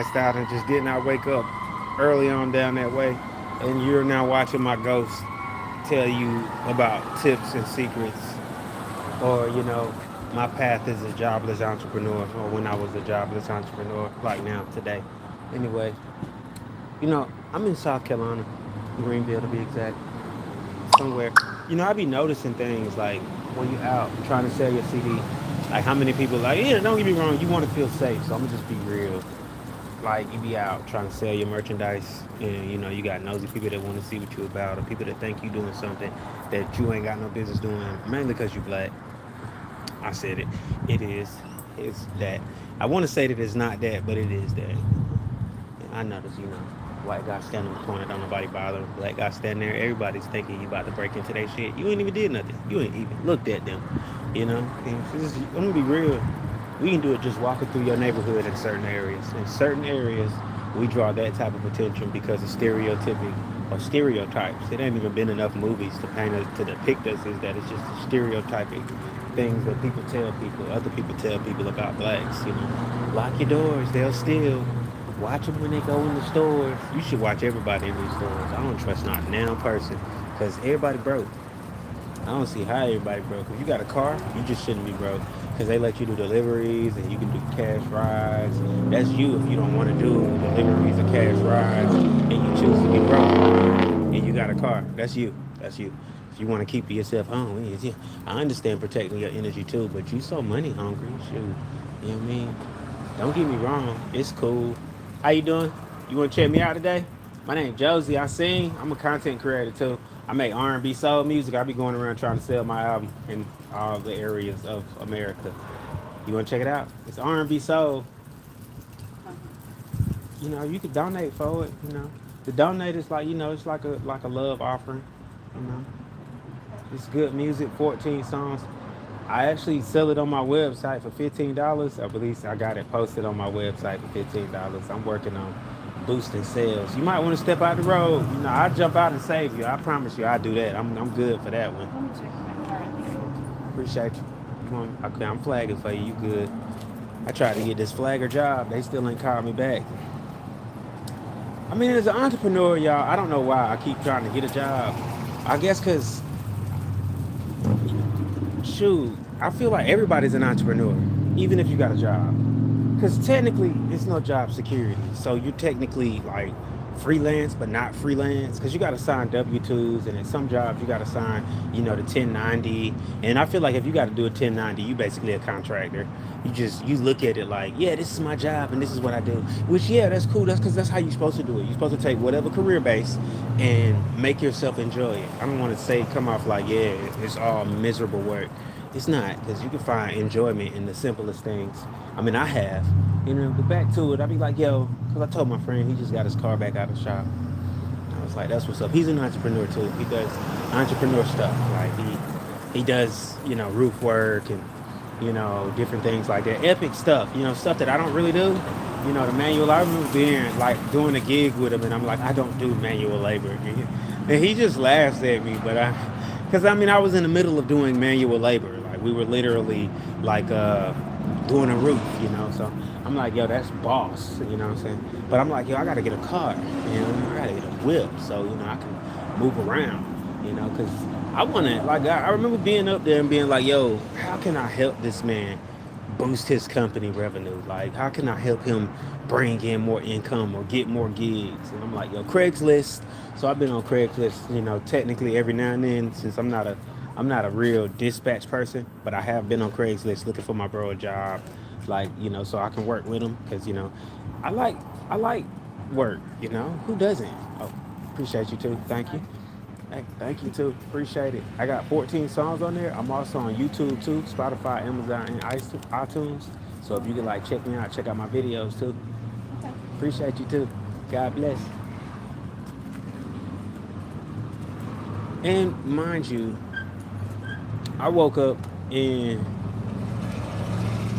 passed out and just did not wake up early on down that way, and you're now watching my ghost tell you about tips and secrets, or my path as a jobless entrepreneur, or when I was a jobless entrepreneur, like now today. Anyway, I'm in South Carolina, Greenville to be exact, somewhere. I be noticing things like when you out trying to sell your CD, like how many people like, yeah, don't get me wrong, you want to feel safe, so I'm gonna just be real. Like you be out trying to sell your merchandise, and you got nosy people that want to see what you about, or people that think you doing something that you ain't got no business doing, mainly because you black. I said it. It is. It's that. I want to say that it's not that, but it is that. I notice, white guy standing on the corner, don't nobody bother him. Black guy standing there, everybody's thinking you about to break into their shit. You ain't even did nothing. You ain't even looked at them. I'm gonna be real. We can do it just walking through your neighborhood in certain areas. In certain areas, we draw that type of attention because of stereotyping or stereotypes. It ain't even been enough movies to paint us to depict us as that. It's just stereotyping things that other people tell people about blacks. Lock your doors, they'll steal. Watch them when they go in the stores. You should watch everybody in these stores. I don't trust not now person because everybody broke. I don't see how everybody broke. If you got a car, you just shouldn't be broke because they let you do deliveries and you can do cash rides. That's you if you don't want to do deliveries or cash rides and you choose to be broke and you got a car. That's you. That's you. If you want to keep yourself home, yeah. I understand protecting your energy too, but you so money hungry. Shoot. You know what I mean? Don't get me wrong. It's cool. How you doing? You want to check me out today? My name Josie. I sing. I'm a content creator too. I make R&B soul music. I be going around trying to sell my album in all the areas of America. You want to check it out? It's R&B soul. You could donate for it. The donate is like it's like a love offering. You know, it's good music. 14 songs. I actually sell it on my website for $15. I believe I got it posted on my website for $15. I'm working on boosting sales. You might want to step out the road. I'll jump out and save you. I promise you, I'll do that. I'm good for that one. Appreciate you. Okay, I'm flagging for you. You good? I tried to get this flagger job. They still ain't called me back. I mean, as an entrepreneur, y'all, I don't know why I keep trying to get a job. I guess because shoot, I feel like everybody's an entrepreneur, even if you got a job. Because technically, it's no job security. So you're technically like freelance, but not freelance. Because you got to sign W-2s, and at some jobs, you got to sign, the 1090. And I feel like if you got to do a 1090, you basically a contractor. You look at it like, yeah, this is my job, and this is what I do. Which, yeah, that's cool. That's because that's how you're supposed to do it. You're supposed to take whatever career base and make yourself enjoy it. I don't want to say come off like, yeah, it's all miserable work. It's not, because you can find enjoyment in the simplest things. I mean, I have. But back to it, I be like, yo, because I told my friend he just got his car back out of the shop. I was like, that's what's up. He's an entrepreneur too. He does entrepreneur stuff. Like he does, roof work and different things like that. Epic stuff. Stuff that I don't really do. The manual. I remember being like doing a gig with him, and I'm like, I don't do manual labor. And he just laughs at me, but because I was in the middle of doing manual labor. Like we were literally like doing a roof, So I'm like, yo, that's boss, you know what I'm saying? But I'm like, yo, I gotta get a car, I gotta get a whip, so I can move around, because I wanna like I remember being up there and being like, yo, how can I help this man boost his company revenue? Like, how can I help him bring in more income or get more gigs? And I'm like, yo, Craigslist. So I've been on Craigslist, technically every now and then since I'm not a real dispatch person, but I have been on Craigslist looking for my bro a job, like so I can work with him because I like work. Who doesn't? Oh, appreciate you too. Thank you. Hey, thank you too. Appreciate it. I got 14 songs on there. I'm also on YouTube too, Spotify, Amazon, and iTunes. So if you could check me out, check out my videos too. Appreciate you too. God bless. And mind you, I woke up and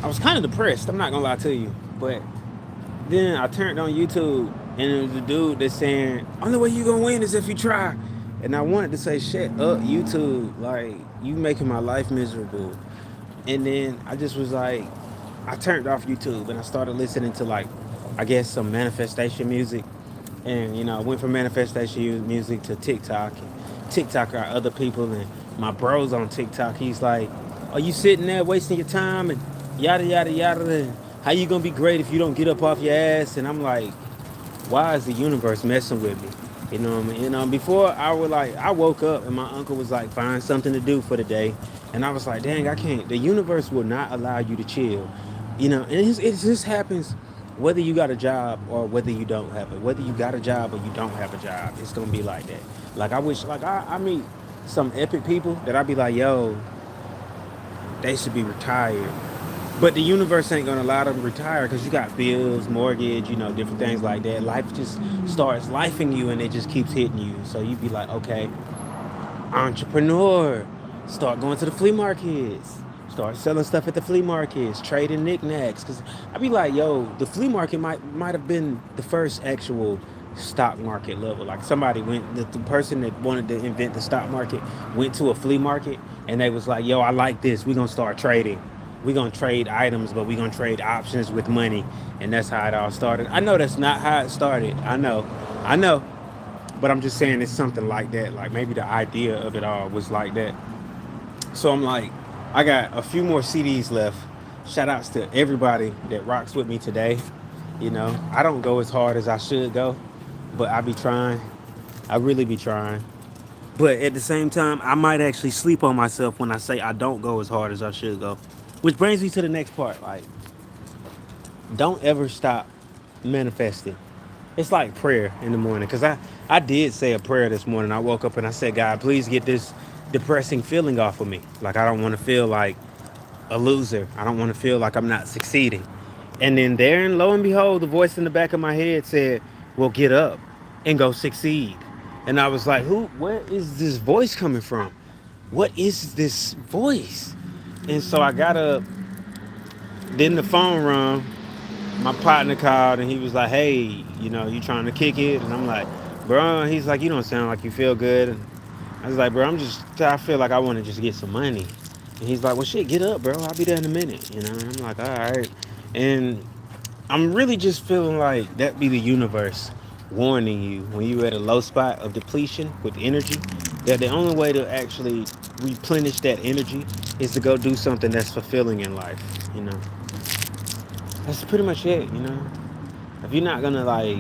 I was kind of depressed. I'm not gonna lie to you, but then I turned on YouTube and it was a dude that's saying, "Only way you gonna win is if you try." And I wanted to say, "Shut up, YouTube! Like you making my life miserable." And then I just was like, I turned off YouTube and I started listening to I guess, some manifestation music. And I went from manifestation music to TikTok. And TikTok got other people, and my bros on TikTok. He's like, "Are you sitting there wasting your time and yada yada yada? And how you gonna be great if you don't get up off your ass?" And I'm like, why is the universe messing with me? What I mean? Before I woke up and my uncle was like, find something to do for the day. And I was like, dang, I can't. The universe will not allow you to chill. And it just happens whether you got a job or whether you don't have it. Whether you got a job or you don't have a job, it's going to be like that. Like, I wish, like, I meet some epic people that I'd be like, yo, they should be retired. But the universe ain't gonna allow them to retire because you got bills, mortgage, different things like that. Life just starts lifing you and it just keeps hitting you. So you be like, okay, entrepreneur, start going to the flea markets, start selling stuff at the flea markets, trading knickknacks. Cause I be like, yo, the flea market might have been the first actual stock market level. Like somebody went, the person that wanted to invent the stock market went to a flea market and they was like, yo, I like this. We're gonna start trading. We're gonna trade items, but we're gonna trade options with money. And that's how it all started. I know that's not how it started. I know. But I'm just saying it's something like that. Like maybe the idea of it all was like that. So I'm like, I got a few more CDs left. Shout outs to everybody that rocks with me today. I don't go as hard as I should go, but I be trying. I really be trying. But at the same time, I might actually sleep on myself when I say I don't go as hard as I should go. Which brings me to the next part. Like, don't ever stop manifesting. It's like prayer in the morning. Because I did say a prayer this morning. I woke up and I said, God, please get this depressing feeling off of me. Like, I don't want to feel like a loser. I don't want to feel like I'm not succeeding. And then there and lo and behold, the voice in the back of my head said, well, get up and go succeed. And I was like, where is this voice coming from? What is this voice? And so I got up. Then the phone rung. My partner called and he was like, hey, you trying to kick it? And I'm like, bro, he's like, you don't sound like you feel good. And I was like, bro, I feel like I want to just get some money. And he's like, well, shit, get up, bro. I'll be there in a minute. And I'm like, all right. And I'm really just feeling like that be the universe warning you when you're at a low spot of depletion with energy, that the only way to actually replenish that energy is to go do something that's fulfilling in life. That's pretty much it. If you're not gonna like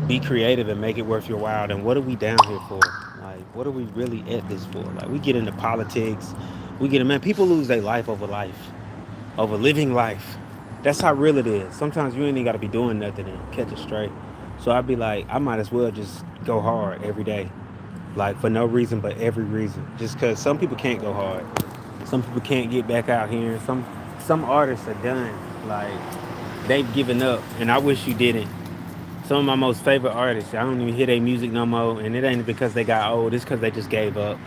be creative and make it worth your while, then what are we down here for? Like, what are we really at this for? Like, we get into politics, man, people lose their life over living life. That's how real it is. Sometimes you ain't even gotta be doing nothing and catch it straight. So I'd be like, I might as well just go hard every day. Like, for no reason but every reason. Just cause some people can't go hard. Some people can't get back out here. Some artists are done. Like, they've given up, and I wish you didn't. Some of my most favorite artists, I don't even hear their music no more, and it ain't because they got old. It's because they just gave up.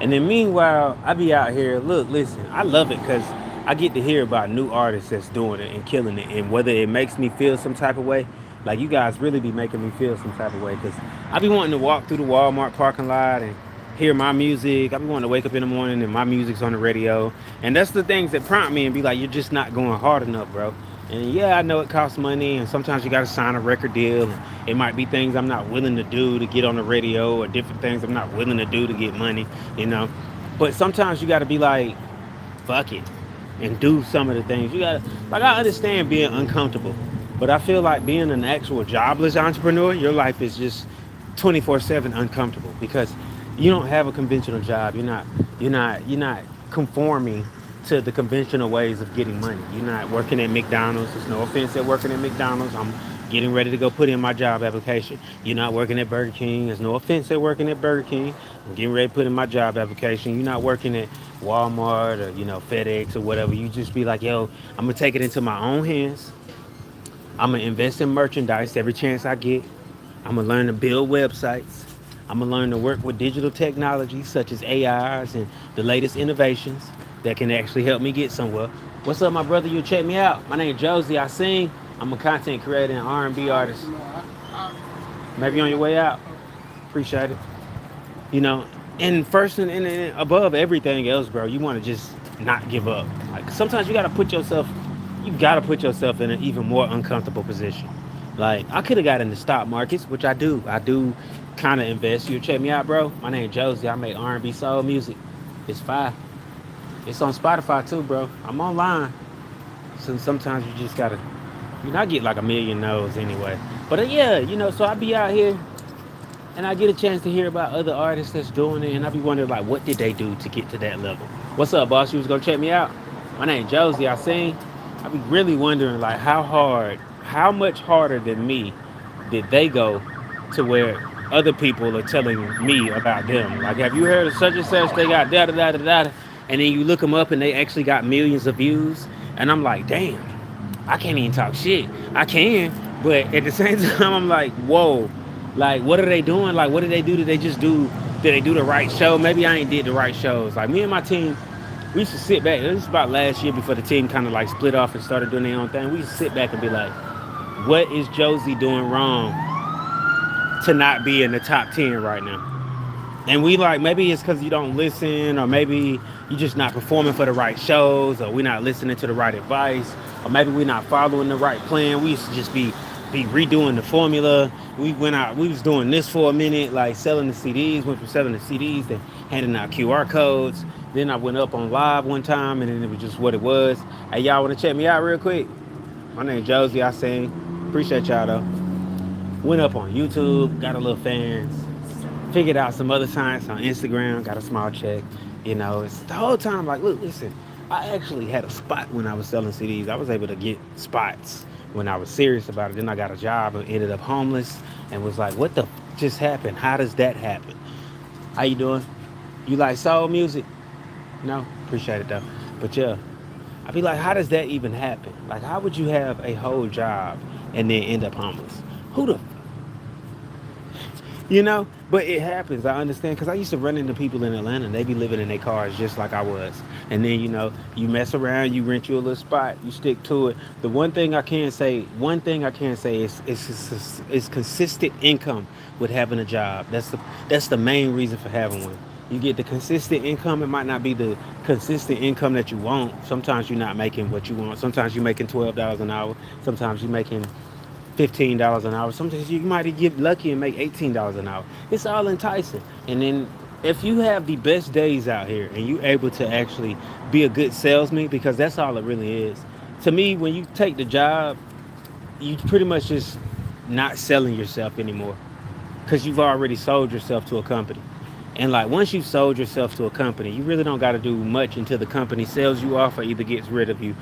And then meanwhile, I be out here. Look, listen, I love it because I get to hear about new artists that's doing it and killing it, and whether it makes me feel some type of way. Like, you guys really be making me feel some type of way because I be wanting to walk through the Walmart parking lot and hear my music. I be wanting to wake up in the morning and my music's on the radio. And that's the things that prompt me and be like, you're just not going hard enough, bro. And yeah, I know it costs money, and sometimes you got to sign a record deal. And it might be things I'm not willing to do to get on the radio, or different things I'm not willing to do to get money. But sometimes you got to be like, fuck it, and do some of the things. You got to, like, I understand being uncomfortable, but I feel like being an actual jobless entrepreneur, your life is just 24/7 uncomfortable because you don't have a conventional job. You're not conforming to the conventional ways of getting money. You're not working at McDonald's. There's no offense at working at McDonald's. I'm getting ready to go put in my job application. You're not working at Burger King. There's no offense at working at Burger King. I'm getting ready to put in my job application. You're not working at Walmart or FedEx or whatever. You just be like, yo, I'm gonna take it into my own hands. I'm gonna invest in merchandise every chance I get. I'm gonna learn to build websites. I'm gonna learn to work with digital technology such as AIs and the latest innovations that can actually help me get somewhere. What's up, my brother? You check me out. My name is Josie. I sing. I'm a content creator and R&B artist. Maybe on your way out. Appreciate it. You know, and first and above everything else, bro, you want to just not give up. Like, sometimes you got to put yourself, you gotta put yourself in an even more uncomfortable position. Like I could have got in the stock markets, which I do. I do kind of invest. You check me out, bro. My name Josie. I make R&B soul music. It's fire. It's on Spotify too, bro. I'm online. So sometimes you just gotta, I get like a million no's anyway. But yeah, so I be out here and I get a chance to hear about other artists that's doing it, and I be wondering like, what did they do to get to that level? What's up, boss? You was gonna check me out? My name Josie. I sing. I be really wondering like, how much harder than me did they go to where other people are telling me about them? Like, have you heard of such and such? They got da da da da da, and then you look them up and they actually got millions of views, and I'm like, damn, I can't even talk shit. I can, but at the same time, I'm like, whoa, like, what are they doing? Like, what did they do? Did they just do? Did they do the right show? Maybe I ain't did the right shows. Like me and my team, we used to sit back. This was about last year before the team kind of like split off and started doing their own thing. We used to sit back and be like, what is Josie doing wrong to not be in the top 10 right now? And we like, maybe it's because you don't listen, or maybe you just not performing for the right shows, or we're not listening to the right advice, or maybe we're not following the right plan. We used to just be redoing the formula. We went out, we was doing this for a minute, like selling the CDs, went from selling the CDs to handing out QR codes. Then I went up on live one time, and then it was just what it was. Hey, y'all want to check me out real quick? My name Josie. I sing. Appreciate y'all though. Went up on YouTube, got a little fans. Figured out some other science on Instagram, got a small check. It's the whole time like, look, listen, I actually had a spot when I was selling CDs. I was able to get spots when I was serious about it. Then I got a job and ended up homeless and was like, what the just happened? How does that happen? How you doing? You like soul music? No? Appreciate it though. But yeah, I'd be like, how does that even happen? Like, how would you have a whole job and then end up homeless? Who the but it happens. I understand because I used to run into people in Atlanta and they be living in their cars just like I was. And then you mess around, you rent you a little spot, you stick to it. The one thing I can say is consistent income with having a job. That's the main reason for having one. You get the consistent income. It might not be the consistent income that you want. Sometimes you're not making what you want. Sometimes you're making $12 an hour. Sometimes you're making $15 an hour. Sometimes you might get lucky and make $18 an hour. It's all enticing. And then if you have the best days out here and you able to actually be a good salesman, because that's all it really is. To me, when you take the job, you pretty much just not selling yourself anymore because you've already sold yourself to a company. And like once you've sold yourself to a company, you really don't got to do much until the company sells you off or either gets rid of you.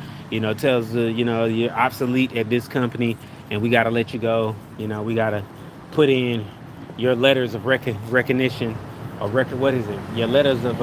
Tells you're obsolete at this company, and we got to let you go. We got to put in your letters of recognition, or record. What is it? Your letters of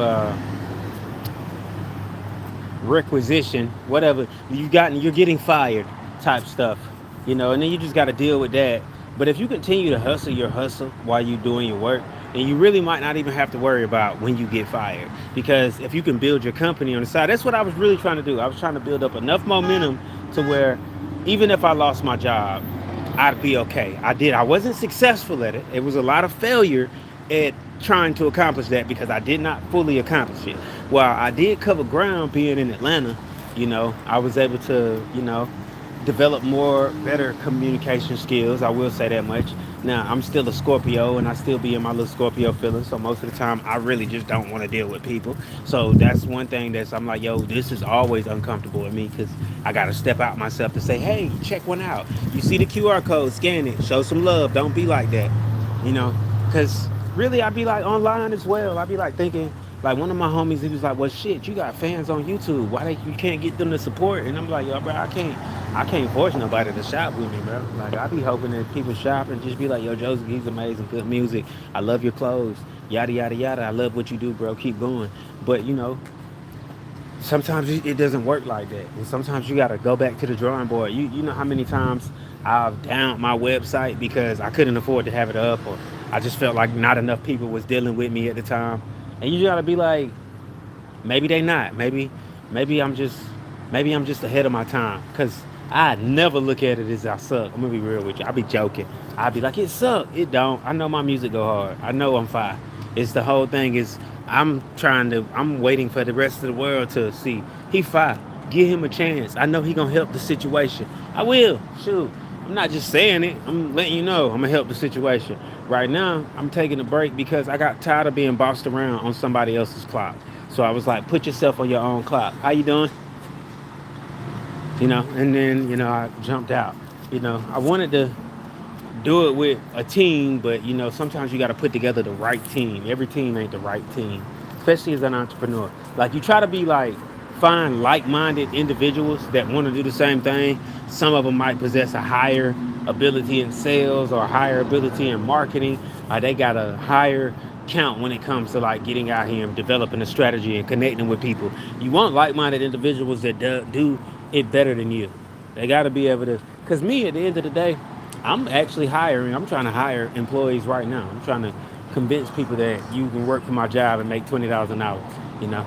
requisition, whatever you're getting fired type stuff, and then you just got to deal with that. But if you continue to hustle your hustle while you're doing your work, then you really might not even have to worry about when you get fired, because if you can build your company on the side, that's what I was really trying to do. I was trying to build up enough momentum to where even if I lost my job, I'd be okay. I wasn't successful at it. It was a lot of failure at trying to accomplish that because I did not fully accomplish it. While I did cover ground being in Atlanta, I was able to, develop more better communication skills. I will say that much. Now, I'm still a Scorpio and I still be in my little Scorpio feelings. So most of the time, I really just don't want to deal with people. So that's one thing I'm like, yo, this is always uncomfortable with me because I got to step out myself to say, hey, check one out. You see the QR code, scan it, show some love. Don't be like that, because really I be like online as well. I be like thinking, like one of my homies, he was like, well, shit, you got fans on YouTube. Why you can't get them to support? And I'm like, yo, bro, I can't force nobody to shop with me, bro. Like, I be hoping that people shop and just be like, yo, Joseph, he's amazing, good music. I love your clothes, yada, yada, yada. I love what you do, bro. Keep going. But, sometimes it doesn't work like that. And sometimes you got to go back to the drawing board. You know how many times I've downed my website because I couldn't afford to have it up, or I just felt like not enough people was dealing with me at the time. And you got to be like, maybe they not. Maybe I'm just ahead of my time, because I never look at it as I suck. I'm gonna be real with you. I be joking. I be like, it suck. It don't. I know my music go hard. I know I'm fine. It's the whole thing is I'm waiting for the rest of the world to see he fine. Give him a chance. I know he gonna help the situation. I will. Shoot. I'm not just saying it. I'm letting you know I'm gonna help the situation. Right now, I'm taking a break because I got tired of being bossed around on somebody else's clock. So I was like, put yourself on your own clock. How you doing? And then I jumped out. I wanted to do it with a team, but sometimes you got to put together the right team. Every team ain't the right team, especially as an entrepreneur. Like you try to be like find like-minded individuals that want to do the same thing. Some of them might possess a higher ability in sales or a higher ability in marketing. They got a higher count when it comes to like getting out here and developing a strategy and connecting with people. You want like-minded individuals that do it better than you. They got to be able to. Because me, at the end of the day, I'm actually hiring. I'm trying to hire employees right now. I'm trying to convince people that you can work for my job and make $20 an hour. You know,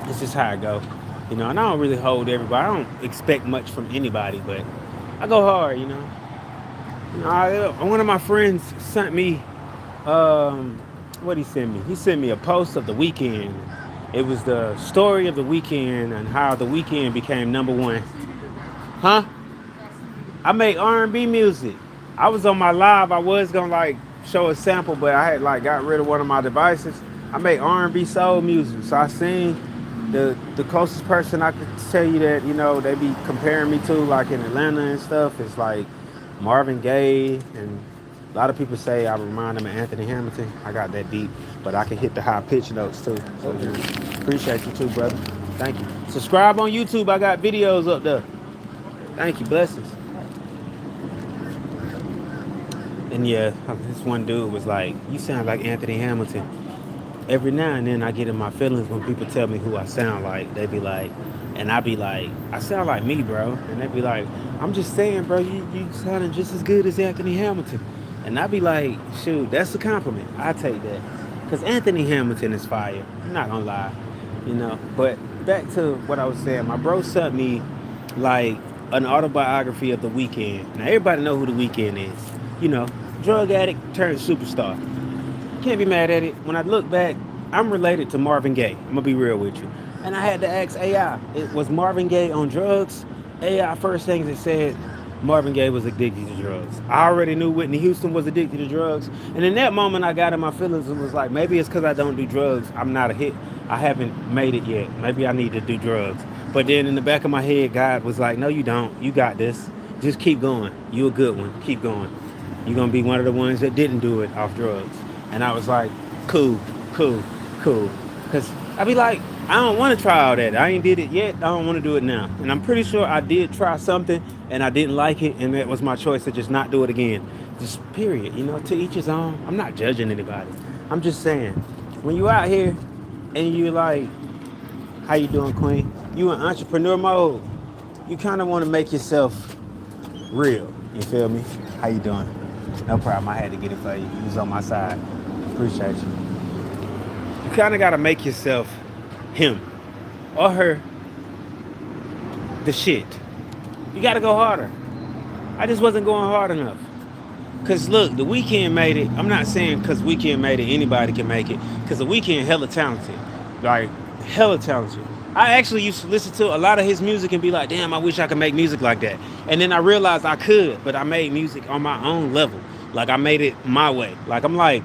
it's just how I go. And I don't really hold everybody. I don't expect much from anybody, but I go hard. One of my friends sent me. What he sent me? He sent me a post of the weekend. It was the story of the weekend and how the weekend became number one. Huh? I make R&B music. I was on my live. I was gonna like show a sample, but I had like got rid of one of my devices. I make R&B soul music. So I seen the closest person I could tell you that they be comparing me to like in Atlanta and stuff is like Marvin Gaye, and a lot of people say I remind them of Anthony Hamilton. I got that deep, but I can hit the high pitch notes too. So appreciate you too, brother. Thank you. Subscribe on YouTube. I got videos up there. Thank you. Blessings. And yeah, this one dude was like, "You sound like Anthony Hamilton." Every now and then I get in my feelings when people tell me who I sound like. They be like, and I be like, "I sound like me, bro." And they be like, "I'm just saying, bro, you sounding just as good as Anthony Hamilton." And I be like, "Shoot, that's a compliment. I take that." Because Anthony Hamilton is fire. I'm not gonna lie. But back to what I was saying, my bro sent me like an autobiography of the Weeknd. Now everybody know who the Weeknd is. You know, drug addict turned superstar. Can't be mad at it. When I look back, I'm related to Marvin Gaye. I'm gonna be real with you. And I had to ask AI, it was Marvin Gaye on drugs? AI first things it said Marvin Gaye was addicted to drugs. I already knew Whitney Houston was addicted to drugs. And in that moment I got in my feelings and was like, maybe it's because I don't do drugs. I'm not a hit. I haven't made it yet. Maybe I need to do drugs. But then in the back of my head, God was like, no, you don't. You got this. Just keep going. You a good one. Keep going. You're going to be one of the ones that didn't do it off drugs. And I was like, cool. Because I be like, I don't want to try all that. I ain't did it yet. I don't want to do it now. And I'm pretty sure I did try something and I didn't like it. And that was my choice to just not do it again. Just period. To each his own. I'm not judging anybody. I'm just saying, when you out here and you like, how you doing, Queen? You in entrepreneur mode. You kind of want to make yourself real. You feel me? How you doing? No problem. I had to get it for you. You was on my side. Appreciate you. You kind of got to make yourself him or her the shit. You got to go harder. I just wasn't going hard enough. Because look, the Weeknd made it. I'm not saying because Weeknd made it, anybody can make it. Because the Weeknd hella talented. Like, hella talented. I actually used to listen to a lot of his music and be like, damn, I wish I could make music like that. And then I realized I could, but I made music on my own level. Like, I made it my way. Like, I'm like,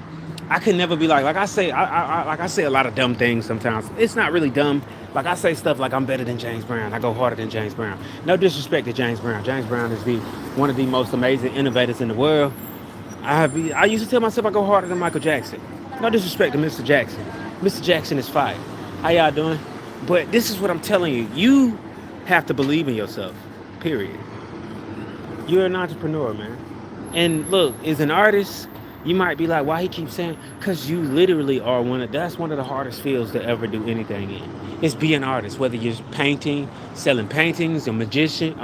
I could never be like I say, I say a lot of dumb things sometimes. It's not really dumb. Like, I say stuff like I'm better than James Brown. I go harder than James Brown. No disrespect to James Brown. James Brown is one of the most amazing innovators in the world. I used to tell myself I go harder than Michael Jackson. No disrespect to Mr. Jackson. Mr. Jackson is fire. How y'all doing? But this is what I'm telling you. You have to believe in yourself. Period. You're an entrepreneur, man. And look, as an artist, you might be like, why he keeps saying? Because you literally are that's one of the hardest fields to ever do anything in. It's being an artist, whether you're painting, selling paintings, a musician,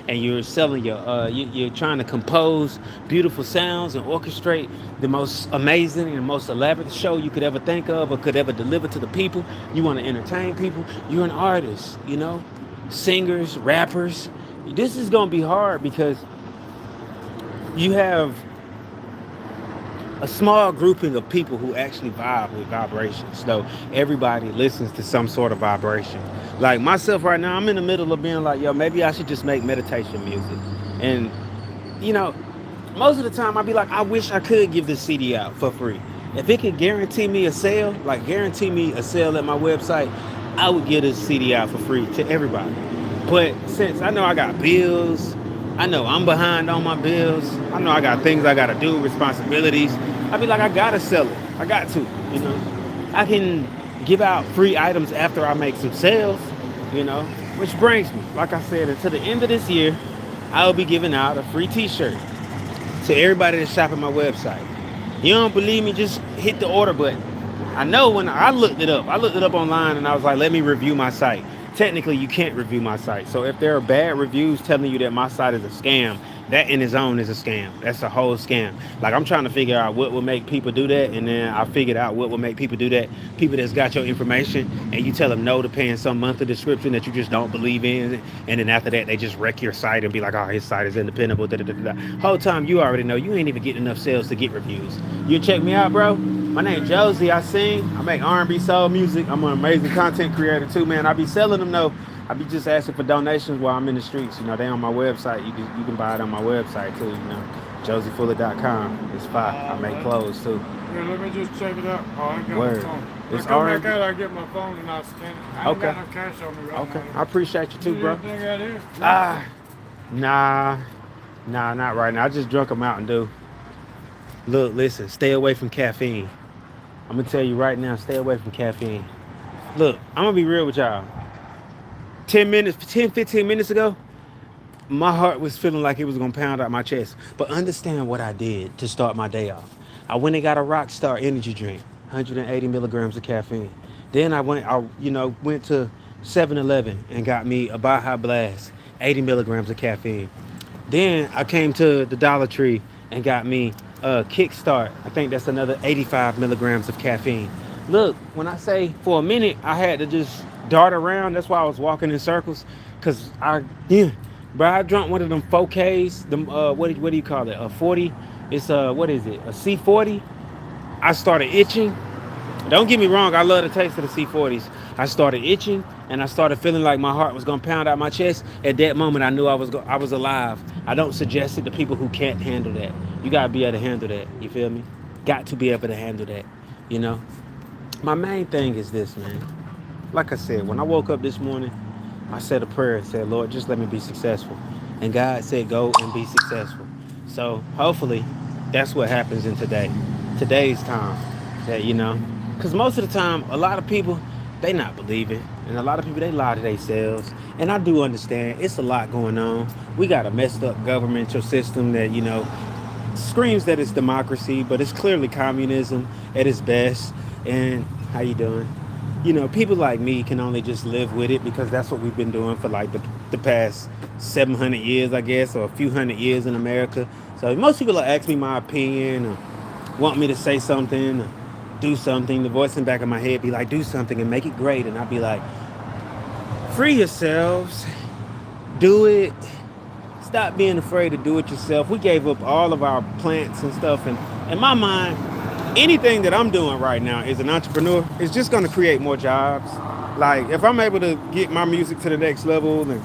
and you're selling you're trying to compose beautiful sounds and orchestrate the most amazing and most elaborate show you could ever think of or could ever deliver to the people. You want to entertain people. You're an artist, singers, rappers. This is going to be hard because you have a small grouping of people who actually vibe with vibrations. So everybody listens to some sort of vibration. Like myself right now, I'm in the middle of being like, yo, maybe I should just make meditation music. And you know, most of the time I'd be like, I wish I could give this CD out for free. If it could guarantee me a sale, like guarantee me a sale at my website, I would give this CD out for free to everybody. But since I know I got bills, I know I'm behind on my bills, I know I got things I gotta do, responsibilities, I'd be like, I gotta sell it. I got to, you know. I can give out free items after I make some sales, you know. Which brings me, like I said, until the end of this year, I will be giving out a free t-shirt to everybody that's shopping my website. You don't believe me? Just hit the order button. I know when I looked it up online and I was like, let me review my site. Technically, you can't review my site. So if there are bad reviews telling you that my site is a scam, that in its own is a scam. That's a whole scam. Like I'm trying to figure out what will make people do that, and then I figured out what will make people do that. People that's got your information, and you tell them no to paying some monthly description that you just don't believe in, and then after that they just wreck your site and be like, oh, his site is independent. Da, da, da, da. Whole time you already know you ain't even getting enough sales to get reviews. You check me out, bro. My name Josie. I sing. I make R&B soul music. I'm an amazing content creator too, man. I be selling them though. I be just asking for donations while I'm in the streets. You know, they on my website. You can buy it on my website too. You know, josiefuller.com. It's fire. I make Man. clothes too. Here, let me just check it out. Oh, I ain't got my Word. phone. When I It's come back R&B. out, I get my phone and I'll scan it. I ain't Okay. got no cash on me right Okay. now. I appreciate you You too, need bro. anything out here? Ah, nah, nah, not right now. I just drunk a Mountain Dew. Look, listen, stay away from caffeine. I'm gonna tell you right now, stay away from caffeine. Look, I'm gonna be real with y'all. 15 minutes ago, my heart was feeling like it was gonna pound out my chest. But understand what I did to start my day off. I went and got a Rockstar energy drink, 180 milligrams of caffeine. Then went to 7-Eleven and got me a Baja Blast, 80 milligrams of caffeine. Then I came to the Dollar Tree and got me a Kickstart. I think that's another 85 milligrams of caffeine. Look, when I say for a minute, I had to just dart around. That's why I was walking in circles, cause yeah, bro, I drunk one of them 4Ks. Them what do you call it? A 40. It's what is it? A C40. I started itching. Don't get me wrong, I love the taste of the C40s. I started itching and I started feeling like my heart was gonna pound out my chest. At that moment, I knew I was alive. I don't suggest it to people who can't handle that. You gotta be able to handle that. You feel me? Got to be able to handle that. You know. My main thing is this, man. Like I said, when I woke up this morning, I said a prayer and said, Lord, just let me be successful. And God said, go and be successful. So hopefully, that's what happens in today's time. That because most of the time, a lot of people they not believing, and a lot of people they lie to themselves. And I do understand it's a lot going on. We got a messed up governmental system that screams that it's democracy, but it's clearly communism at its best. And how you doing? People like me can only just live with it because that's what we've been doing for like the past 700 years, I guess, or a few hundred years in America. So most people will ask me my opinion or want me to say something or do something. The voice in the back of my head be like, do something and make it great. And I'll be like, free yourselves, do it. Stop being afraid to do it yourself. We gave up all of our plants and stuff. And in my mind, anything that I'm doing right now as an entrepreneur is just going to create more jobs. Like if I'm able to get my music to the next level and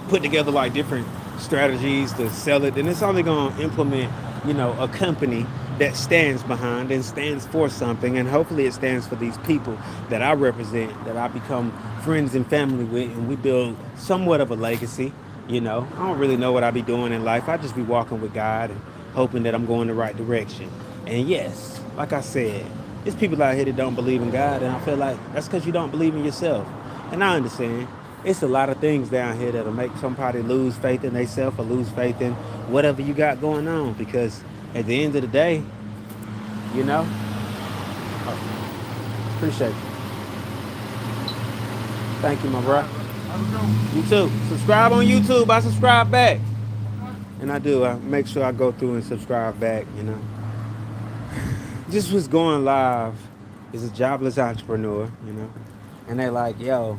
put together like different strategies to sell it, then it's only going to implement, a company that stands behind and stands for something. And hopefully it stands for these people that I represent, that I become friends and family with, and we build somewhat of a legacy. I don't really know what I be doing in life. I just be walking with God and hoping that I'm going the right direction. And yes, like I said, there's people out here that don't believe in God, and I feel like that's because you don't believe in yourself. And I understand. It's a lot of things down here that'll make somebody lose faith in themselves or lose faith in whatever you got going on. Because at the end of the day, you know, appreciate you. Thank you, my All bro. right, buddy. Have a good one. You too. Subscribe on YouTube. I subscribe back. And I do. I make sure I go through and subscribe back. Just was going live is a jobless entrepreneur. And they like, yo,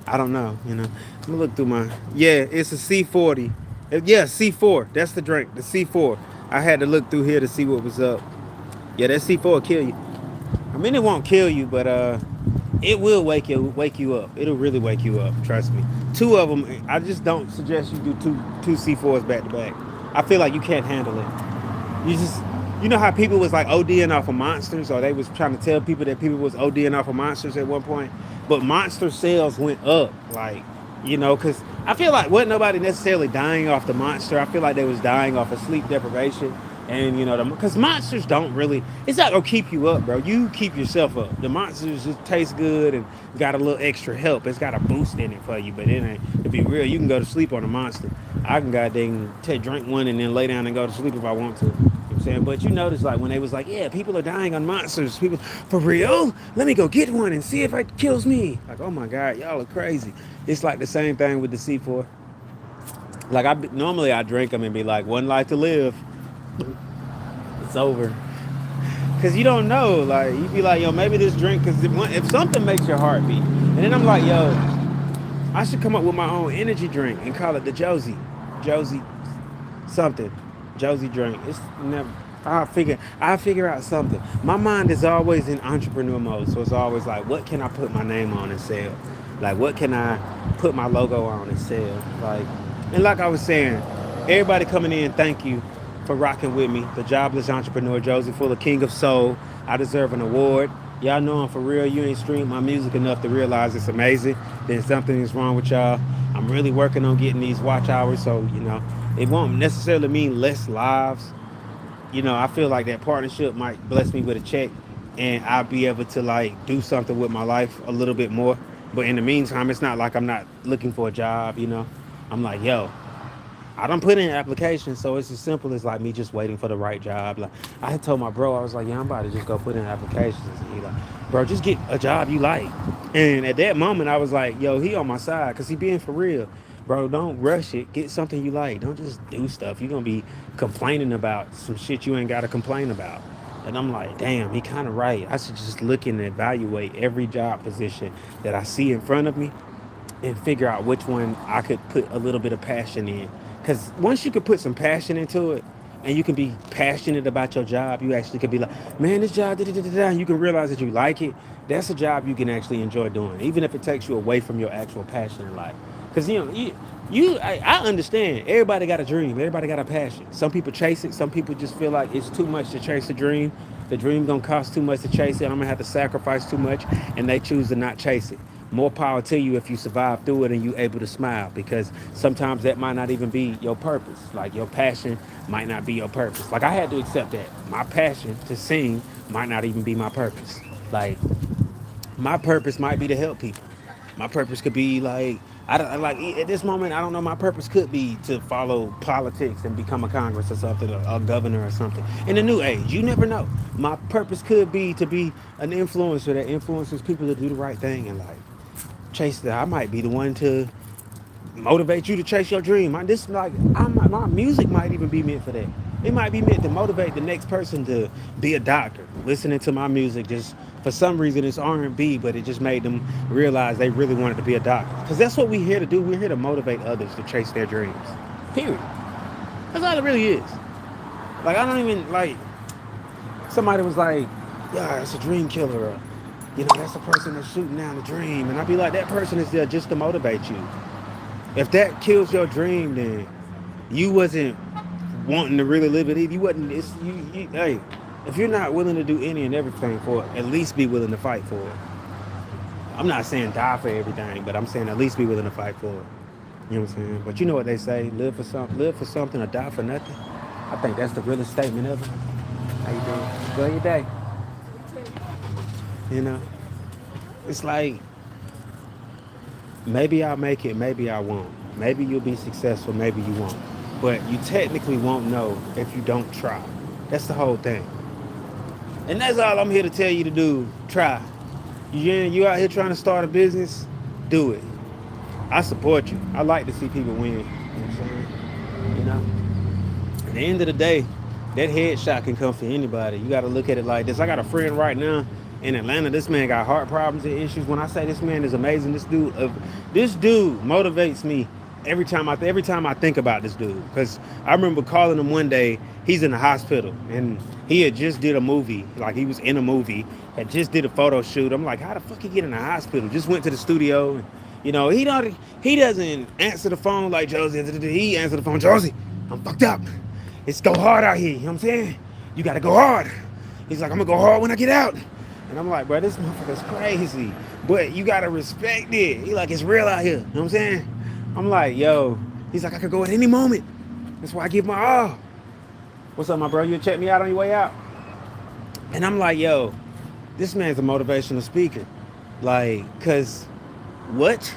I don't know. I'm gonna look through my. Yeah, it's a C40. Yeah, C4. That's the drink. The C4. I had to look through here to see what was up. Yeah, that C4 will kill you. I mean, it won't kill you, but it will wake you up. It'll really wake you up. Trust me. Two of them. I just don't suggest you do two C4s back to back. I feel like you can't handle it. You just, you know how people was like ODing off of monsters, or they was trying to tell people that people was ODing off of monsters at one point, but monster sales went up, like, because I feel like wasn't nobody necessarily dying off the monster. I feel like they was dying off of sleep deprivation, and because monsters don't really, it's not gonna keep you up, bro. You keep yourself up. The monsters just taste good and got a little extra help. It's got a boost in it for you, but it ain't. To be real, you can go to sleep on a monster. I can goddamn take drink one and then lay down and go to sleep if I want to. You know what I'm saying? But you notice like when they was like, yeah, people are dying on monsters. People for real? Let me go get one and see if it kills me. Like, oh my God, y'all are crazy. It's like the same thing with the C4. Like normally I drink them and be like, one life to live. It's over. Cause you don't know, like you be like, yo, maybe this drink, cause if something makes your heart beat, and then I'm like, yo, I should come up with my own energy drink and call it the Josie something, Josie drink. It's never. I figure out something. My mind is always in entrepreneur mode, so it's always like, what can I put my name on and sell? Like, what can I put my logo on and sell? Like, and like I was saying, everybody coming in, thank you for rocking with me. The jobless entrepreneur Josie, full of king of soul. I deserve an award. Y'all know I'm for real. You ain't streamed my music enough to realize it's amazing. Then something is wrong with y'all. I'm really working on getting these watch hours, so it won't necessarily mean less lives. I feel like that partnership might bless me with a check, and I'll be able to like do something with my life a little bit more. But in the meantime, it's not like I'm not looking for a job. I'm like, yo, I don't put in applications, so it's as simple as like me just waiting for the right job. Like I had told my bro, I was like, yeah, I'm about to just go put in applications. And he like, bro, just get a job you like. And at that moment, I was like, yo, he on my side because he being for real. Bro, don't rush it. Get something you like. Don't just do stuff. You're gonna be complaining about some shit you ain't gotta complain about. And I'm like, damn, he kind of right. I should just look and evaluate every job position that I see in front of me and figure out which one I could put a little bit of passion in. Because once you could put some passion into it, and you can be passionate about your job, you actually could be like, man, this job, da, da, da, da, da, and you can realize that you like it. That's a job you can actually enjoy doing, even if it takes you away from your actual passion in life. Because I understand. Everybody got a dream. Everybody got a passion. Some people chase it. Some people just feel like it's too much to chase a dream. The dream gonna cost too much to chase it. I'm gonna have to sacrifice too much, and they choose to not chase it. More power to you if you survive through it and you able to smile, because sometimes that might not even be your purpose. Like your passion might not be your purpose. Like I had to accept that my passion to sing might not even be my purpose. Like my purpose might be to help people. My purpose could be like I don't like at this moment. I don't know. My purpose could be to follow politics and become a Congress or something, or a governor or something. In the new age, you never know. My purpose could be to be an influencer that influences people to do the right thing in life. Chase that. I might be the one to motivate you to chase your dream. This like my music might even be meant for that. It might be meant to motivate the next person to be a doctor. Listening to my music, just for some reason it's R&B, but it just made them realize they really wanted to be a doctor. Because that's what we're here to do. We're here to motivate others to chase their dreams. Period. That's all it really is. Like I don't even like. Somebody was like, "Yeah, it's a dream killer." Or, that's the person that's shooting down the dream, and I'd be like, that person is there just to motivate you. If that kills your dream, then you wasn't wanting to really live it. You wasn't. Hey, if you're not willing to do any and everything for it, at least be willing to fight for it. I'm not saying die for everything, but I'm saying at least be willing to fight for it. You know what I'm saying? But you know what they say: live for something, or die for nothing. I think that's the realest statement ever. How you doing? Enjoy your day. You know, it's like maybe I'll make it, maybe I won't. Maybe you'll be successful, maybe you won't. But you technically won't know if you don't try. That's the whole thing. And that's all I'm here to tell you to do. Try. You out here trying to start a business, do it. I support you. I like to see people win. You know what I'm saying? At the end of the day, that headshot can come for anybody. You got to look at it like this. I got a friend right now in Atlanta. This man got heart problems and issues. When I say this man is amazing, this dude motivates me every time I think about this dude, because I remember calling him one day. He's in the hospital, and he had just did a movie. Like he was in a movie, had just did a photo shoot. I'm like, how the fuck he get in the hospital? Just went to the studio, and he doesn't answer the phone like Josie. He answered the phone, Josie, I'm fucked up. It's go hard out here. You know what I'm saying? You gotta go hard. He's like, I'm gonna go hard when I get out. And I'm like, bro, this motherfucker's crazy. But you gotta respect it. He like, it's real out here. You know what I'm saying? I'm like, yo. He's like, I could go at any moment. That's why I give my all. What's up, my bro? You check me out on your way out? And I'm like, yo, this man's a motivational speaker. Like, cause what?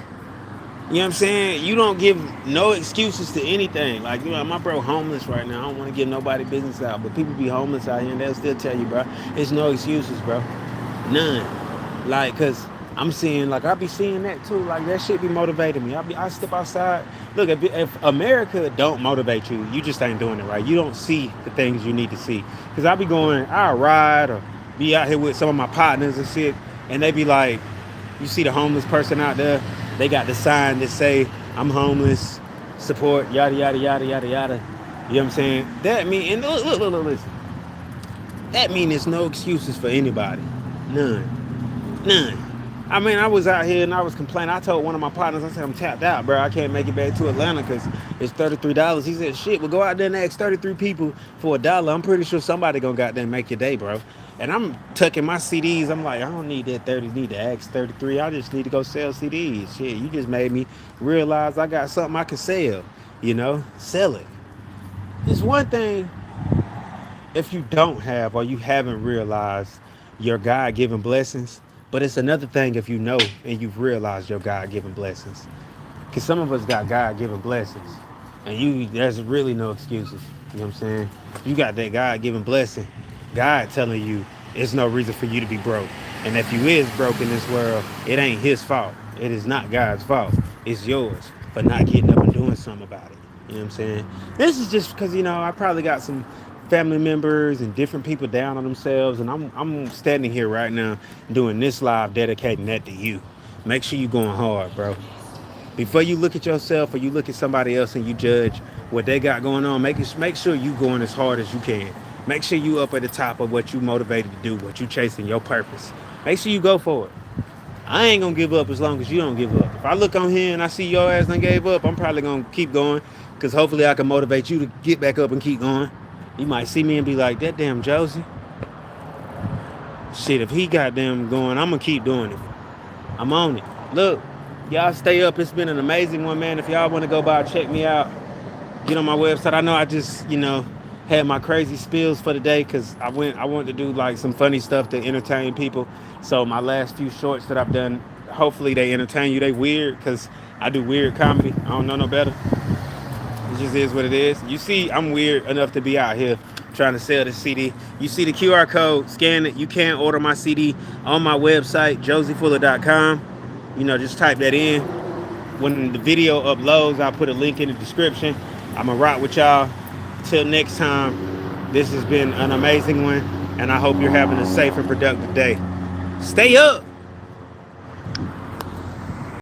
You know what I'm saying? You don't give no excuses to anything. Like, my bro homeless right now. I don't want to give nobody business out, but people be homeless out here and they'll still tell you, bro, there's no excuses, bro. None. Like, cause I'm seeing, like, I be seeing that too. Like, that shit be motivating me. I step outside. Look, if America don't motivate you, you just ain't doing it right. You don't see the things you need to see. Cause I be going, I ride or be out here with some of my partners and shit, and they be like, you see the homeless person out there, they got the sign that say, I'm homeless, support, yada, yada, yada, yada, yada. You know what I'm saying? That mean, and look, listen. That mean there's no excuses for anybody. None. None. I mean, I was out here and I was complaining. I told one of my partners, I said, I'm tapped out, bro. I can't make it back to Atlanta because it's $33. He said, shit, we'll go out there and ask 33 people for $1. I'm pretty sure somebody gonna goddamn make your day, bro. And I'm tucking my CDs. I'm like, I don't need that 30, need to ask 33. I just need to go sell CDs. Shit, you just made me realize I got something I can sell, sell it. It's one thing if you don't have or you haven't realized your God-given blessings, but it's another thing if you know and you've realized your God-given blessings. Because some of us got God-given blessings, and there's really no excuses. You know what I'm saying? You got that God-given blessing. God telling you there's no reason for you to be broke. And if you is broke in this world, it ain't his fault. It is not God's fault. It's yours for not getting up and doing something about it. You know what I'm saying? This is just because, I probably got some family members and different people down on themselves, and I'm standing here right now doing this live, dedicating that to you. Make sure you going hard, bro. Before you look at yourself or you look at somebody else and you judge what they got going on, make sure you going as hard as you can. Make sure you up at the top of what you motivated to do, what you chasing, your purpose. Make sure you go for it. I ain't gonna give up as long as you don't give up. If I look on here and I see your ass done gave up, I'm probably gonna keep going because hopefully I can motivate you to get back up and keep going. You might see me and be like, that damn Josie. Shit, if he got them going, I'm gonna keep doing it. I'm on it. Look, y'all stay up. It's been an amazing one, man. If y'all want to go by, check me out. Get on my website. I know I just, had my crazy spills for the day because I wanted to do like some funny stuff to entertain people. So my last few shorts that I've done, hopefully they entertain you. They weird because I do weird comedy. I don't know no better. It just is what it is. You see, I'm weird enough to be out here trying to sell this CD. You see the QR code, scan it. You can order my CD on my website, josiefuller.com. Just type that in. When the video uploads, I'll put a link in the description. I'm going to rock with y'all. Till next time, this has been an amazing one, and I hope you're having a safe and productive day. Stay up.